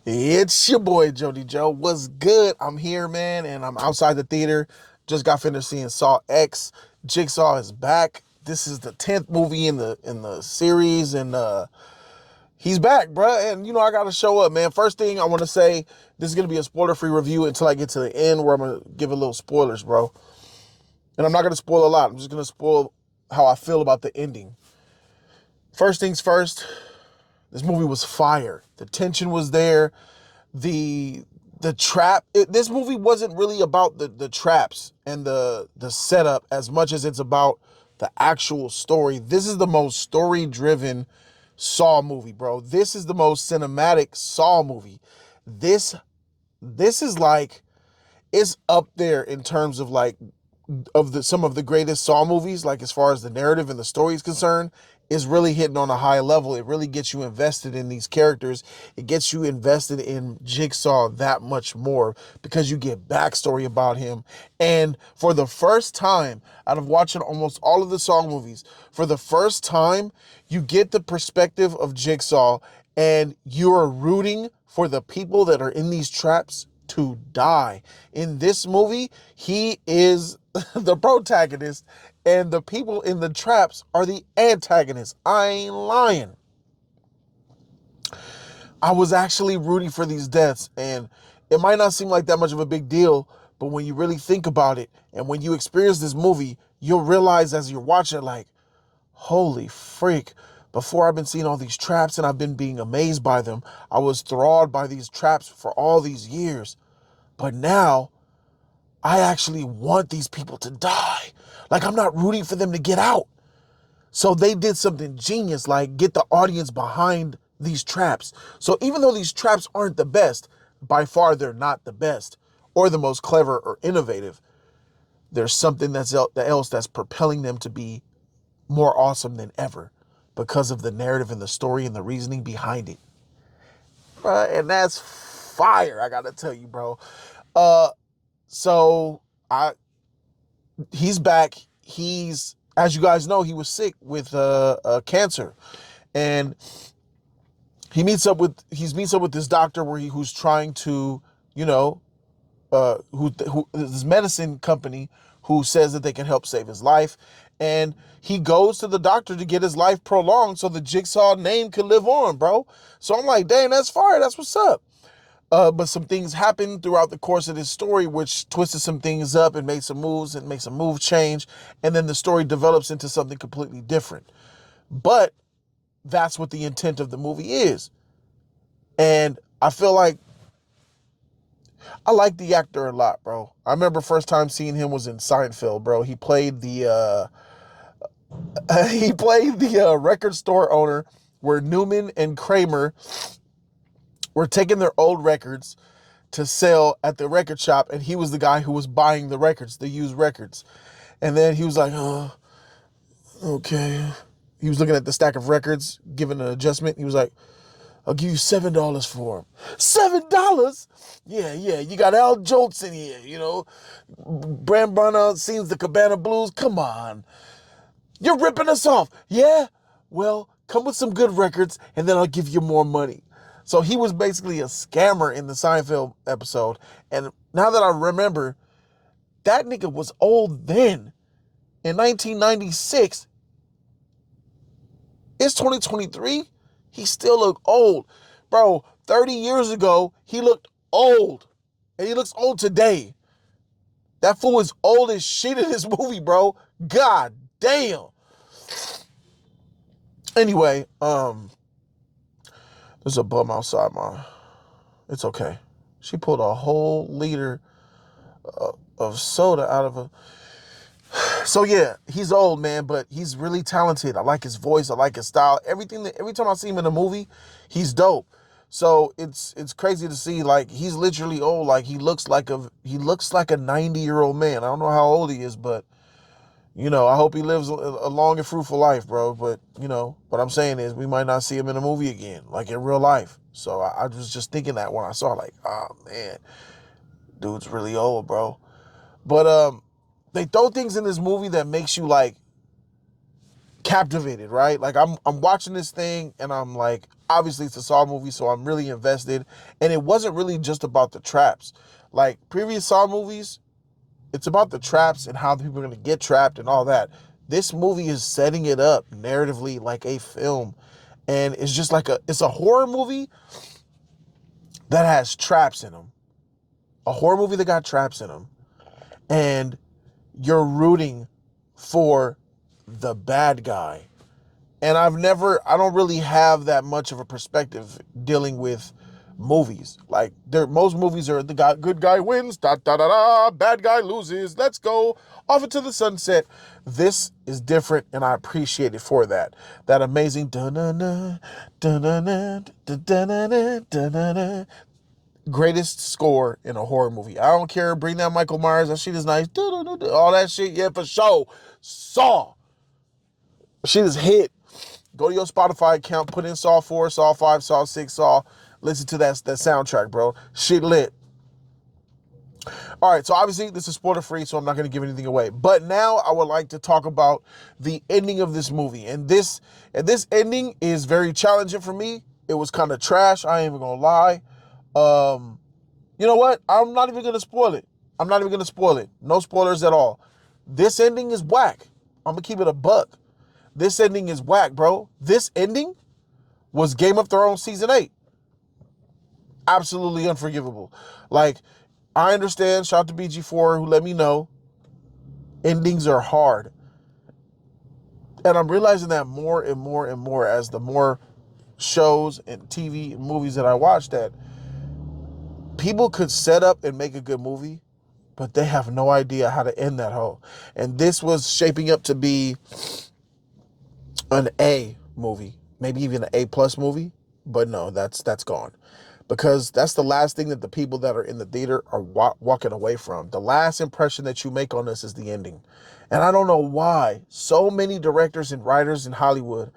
It's your boy Jody Joe. What's good? I'm here, man, and I'm outside the theater. Just got finished seeing Saw X. Jigsaw is back. This is the 10th movie in the series, and he's back, bruh. And I gotta show up, man. First thing I want to say, this is gonna be a spoiler-free review until I get to the end, where I'm gonna give a little spoilers, bro. And I'm not gonna spoil a lot. I'm just gonna spoil how I feel about the ending. First things first. This movie was fire. The tension was there. The trap, this movie wasn't really about the traps and the setup as much as it's about the actual story. This is the most story driven Saw movie, bro. This is the most cinematic Saw movie. This is like, it's up there in terms of like some of the greatest Saw movies, like as far as the narrative and the story is concerned, is really hitting on a high level. It really gets you invested in these characters. It gets you invested in Jigsaw that much more because you get backstory about him. And for the first time, out of watching almost all of the Saw movies, for the first time, you get the perspective of Jigsaw and you're rooting for the people that are in these traps to die. In this movie, he is the protagonist and the people in the traps are the antagonists. I ain't lying. I was actually rooting for these deaths, and it might not seem like that much of a big deal, but when you really think about it and when you experience this movie, you'll realize as you're watching it, like, holy freak. Before, I've been seeing all these traps and I've been being amazed by them. I was thralled by these traps for all these years. But now I actually want these people to die. Like, I'm not rooting for them to get out. So they did something genius, like get the audience behind these traps. So even though these traps aren't the best, by far they're not the best or the most clever or innovative. There's something else that's propelling them to be more awesome than ever because of the narrative and the story and the reasoning behind it. And that's fire, I gotta tell you, bro. So I he's back. He's, as you guys know, he was sick with cancer, and he meets up with this doctor who's trying to, who this medicine company who says that they can help save his life, and he goes to the doctor to get his life prolonged so the Jigsaw name can live on, bro. So I'm like, dang, that's fire. That's what's up. But some things happened throughout the course of this story, which twisted some things up and made some moves and makes a move change. And then the story develops into something completely different. But that's what the intent of the movie is. And I feel like I like the actor a lot, bro. I remember first time seeing him was in Seinfeld, bro. He played the record store owner where Newman and Kramer were taking their old records to sell at the record shop, and he was the guy who was buying the records, the used records. And then he was like, oh, okay. He was looking at the stack of records, giving an adjustment. He was like, I'll give you $7 for them. $7? Yeah, you got Al Jolts in here, Bram Bonner sings the Cabana Blues. Come on. You're ripping us off. Yeah? Well, come with some good records, and then I'll give you more money. So he was basically a scammer in the Seinfeld episode. And now that I remember, that nigga was old then. In 1996, it's 2023. He still looked old. Bro, 30 years ago, he looked old. And he looks old today. That fool is old as shit in this movie, bro. God damn. Anyway, there's a bum outside, man. It's okay. She pulled a whole liter of soda out of a... So yeah, he's old, man, but he's really talented. I like his voice. I like his style. Every time I see him in a movie, he's dope. So it's crazy to see, like, he's literally old. Like, he looks like a 90-year-old man. I don't know how old he is, but I hope he lives a long and fruitful life, bro. But what I'm saying is we might not see him in a movie again, like in real life. So I was just thinking that when I saw, like, oh man, dude's really old, bro. But they throw things in this movie that makes you like captivated, right? Like I'm watching this thing and I'm like, obviously it's a Saw movie, so I'm really invested. And it wasn't really just about the traps. Like previous Saw movies, it's about the traps and how people are gonna get trapped and all that. This movie is setting it up narratively like a film. And it's just like it's a horror movie that has traps in them. A horror movie that got traps in them. And you're rooting for the bad guy. And I don't really have that much of a perspective dealing with movies. Like most movies are good guy wins, da da da da, bad guy loses, let's go off into the sunset. This is different, and I appreciate it for that. That amazing da na na da na na da da na na da na na, greatest score in a horror movie. I don't care. Bring that Michael Myers. That shit is nice. All that shit, yeah, for sure. Saw. Shit is hit. Go to your Spotify account, put in Saw 4, Saw 5, Saw 6, Saw. Listen to that soundtrack, bro. Shit lit. All right, so obviously this is spoiler free, so I'm not going to give anything away. But now I would like to talk about the ending of this movie. And this ending is very challenging for me. It was kind of trash. I ain't even going to lie. You know what? I'm not even going to spoil it. I'm not even going to spoil it. No spoilers at all. This ending is whack. I'm going to keep it a buck. This ending is whack, bro. This ending was Game of Thrones Season 8. Absolutely unforgivable. Like, I understand, shout out to BG4 who let me know, endings are hard. And I'm realizing that more and more and more as the more shows and TV and movies that I watch, that people could set up and make a good movie, but they have no idea how to end that hoe. And this was shaping up to be an A movie, maybe even an A+ movie, but no, that's gone. Because that's the last thing that the people that are in the theater are walking away from. The last impression that you make on this is the ending. And I don't know why so many directors and writers in Hollywood,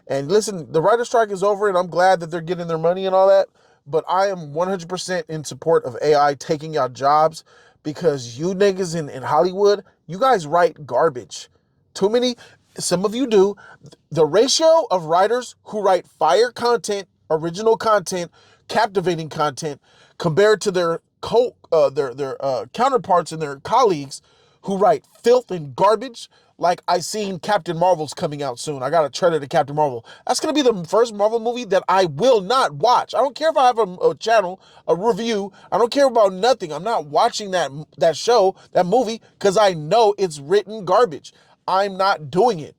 and listen, the writer strike is over and I'm glad that they're getting their money and all that, but I am 100% in support of AI taking out jobs, because you niggas in Hollywood, you guys write garbage. Too many, some of you do. The ratio of writers who write fire content, original content, captivating content, compared to their counterparts and their colleagues who write filth and garbage. Like, I seen Captain Marvel's coming out soon. I got a trailer to Captain Marvel. That's going to be the first Marvel movie that I will not watch. I don't care if I have a channel, a review. I don't care about nothing. I'm not watching that show, that movie, because I know it's written garbage. I'm not doing it.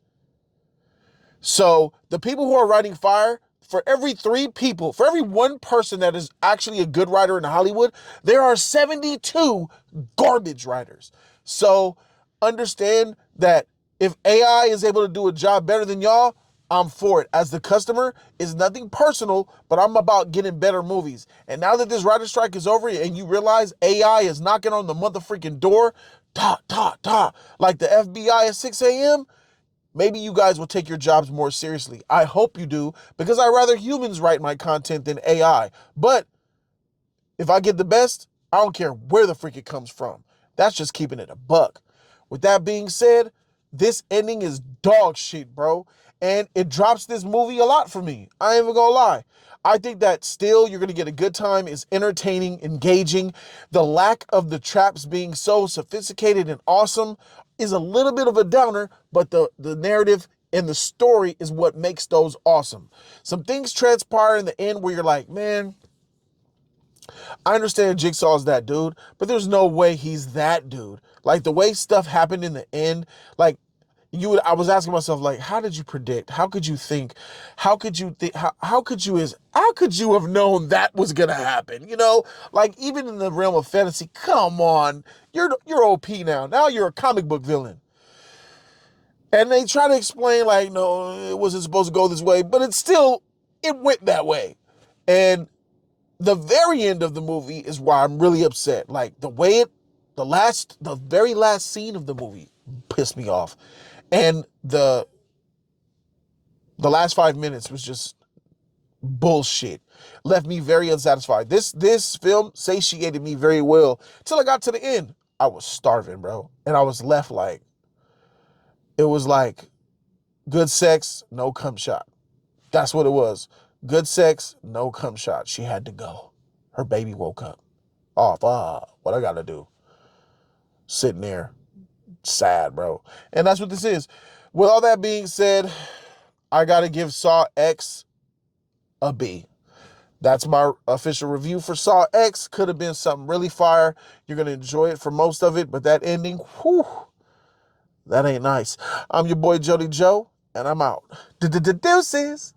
So the people who are writing fire, for every 3 people, for every 1 person that is actually a good writer in Hollywood, there are 72 garbage writers. So understand that if AI is able to do a job better than y'all, I'm for it. As the customer, it's nothing personal, but I'm about getting better movies. And now that this writer strike is over and you realize AI is knocking on the motherfucking door, like the FBI at 6 a.m., maybe you guys will take your jobs more seriously. I hope you do, because I'd rather humans write my content than AI. But if I get the best, I don't care where the freak it comes from. That's just keeping it a buck. With that being said, this ending is dog shit, bro. And it drops this movie a lot for me. I ain't even gonna lie. I think that still you're gonna get a good time. It's entertaining, engaging. The lack of the traps being so sophisticated and awesome is a little bit of a downer, but the narrative and the story is what makes those awesome. Some things transpire in the end where you're like, man, I understand Jigsaw's that dude, but there's no way he's that dude. Like, the way stuff happened in the end, like, I was asking myself, like, how did you predict? How could you think? How could you think? How could you have known that was gonna happen? You know, like, even in the realm of fantasy, come on, you're OP now. Now you're a comic book villain. And they try to explain, like, no, it wasn't supposed to go this way, but it went that way. And the very end of the movie is why I'm really upset. Like, the very last scene of the movie pissed me off. And the last 5 minutes was just bullshit. Left me very unsatisfied. This film satiated me very well till I got to the end. I was starving, bro. And I was left like, it was like, Good sex, no cum shot. That's what it was. Good sex, no cum shot. She had to go. Her baby woke up. Oh, what I gotta do? Sitting there, sad, bro. And that's what this is. With all that being said, I gotta give Saw X a B. That's my official review for Saw X. Could have been something really fire. You're gonna enjoy it for most of it, but that ending, whew, that ain't nice. I'm your boy Jody Joe, and I'm out. Deuces.